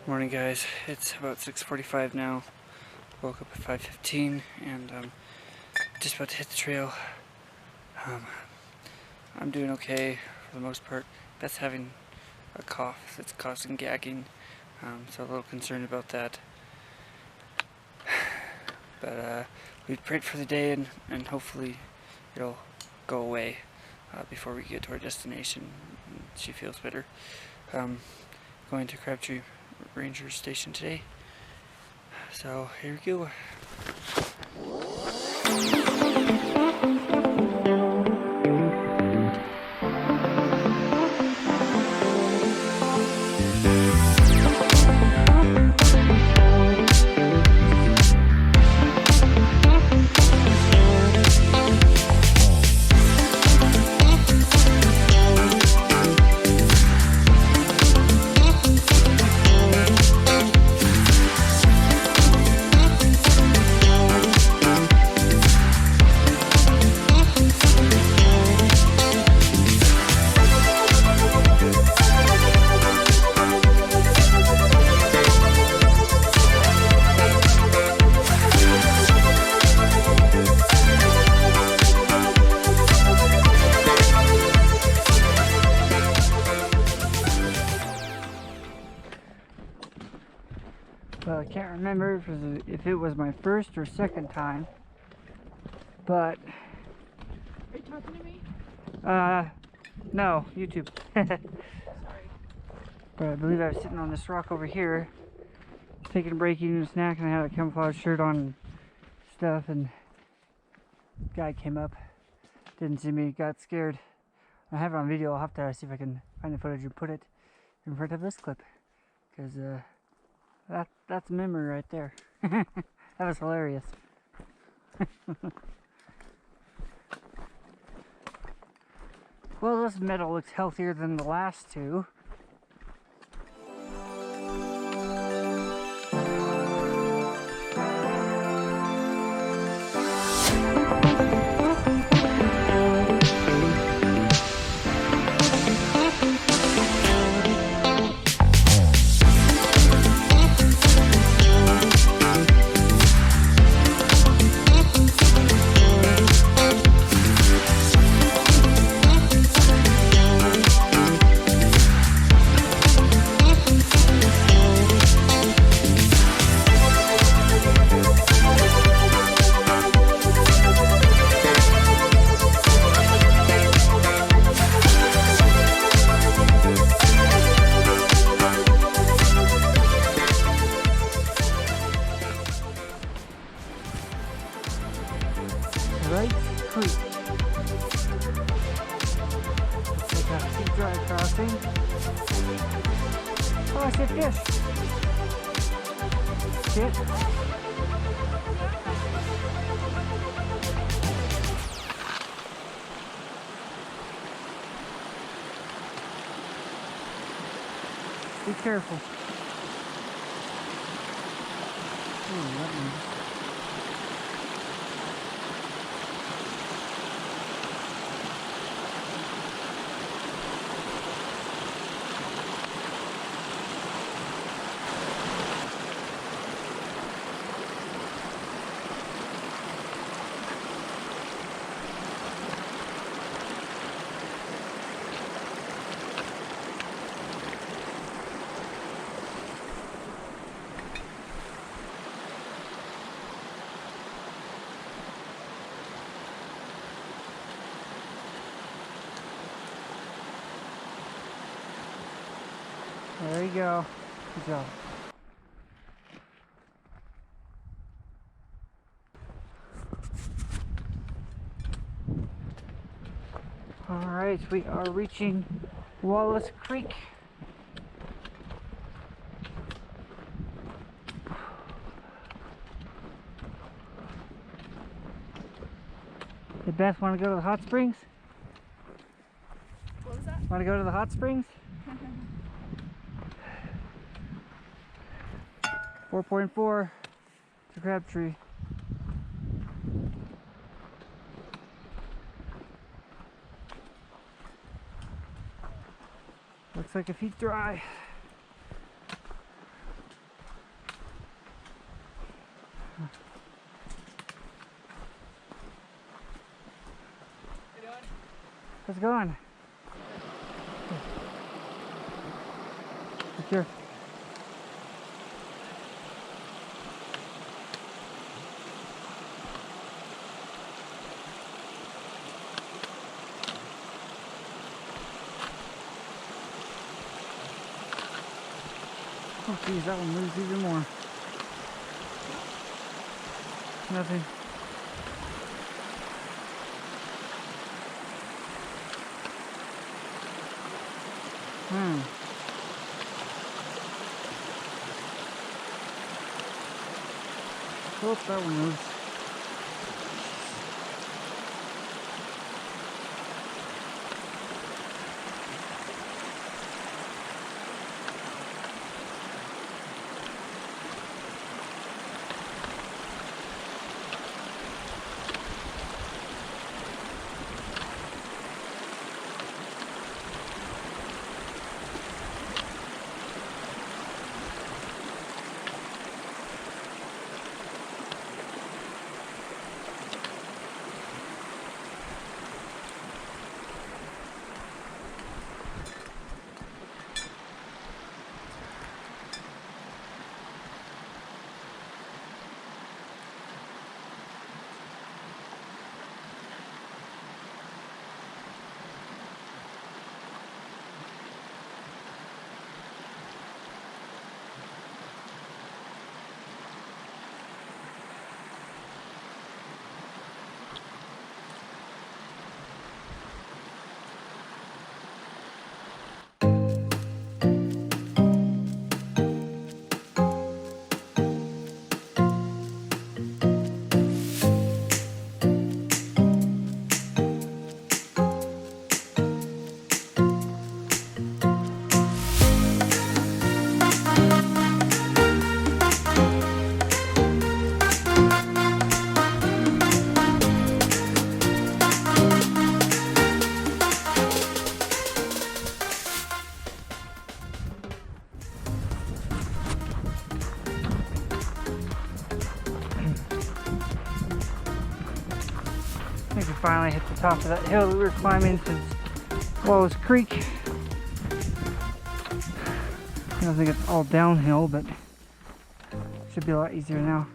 Morning guys, it's about 6:45 now. Woke up at 5:15 and just about to hit the trail. I'm doing okay for the most part. Beth's having a cough that's causing gagging, so a little concerned about that. But we prayed for the day and hopefully it'll go away before we get to our destination and she feels better. Going to Crabtree Ranger Station today. So here we go. Well, I can't remember if it was my first or second time, but... Are you talking to me? No, YouTube. Sorry. But I believe I was sitting on this rock over here, taking a break, eating a snack, and I had a camouflage shirt on and stuff, and the guy came up, didn't see me, got scared. I have it on video. I'll have to see if I can find the footage and put it in front of this clip, because that's a memory right there. That was hilarious. Well, this meadow looks healthier than the last two. Right Creek. Looks like a steep dry crossing. Oh, I see a fish. See it? Be careful. Ooh, that one. There you go. Good job. Alright, we are reaching Wallace Creek. Did Beth want to go to the hot springs? What was that? Want to go to the hot springs? 4.4 to Crabtree. Looks like a feet dry. How's it going? Take care. Oh geez, that one moves even more. Nothing. Oh, that one moves. I think we finally hit the top of that hill that we were climbing since Wallace Creek. I don't think it's all downhill, but it should be a lot easier now.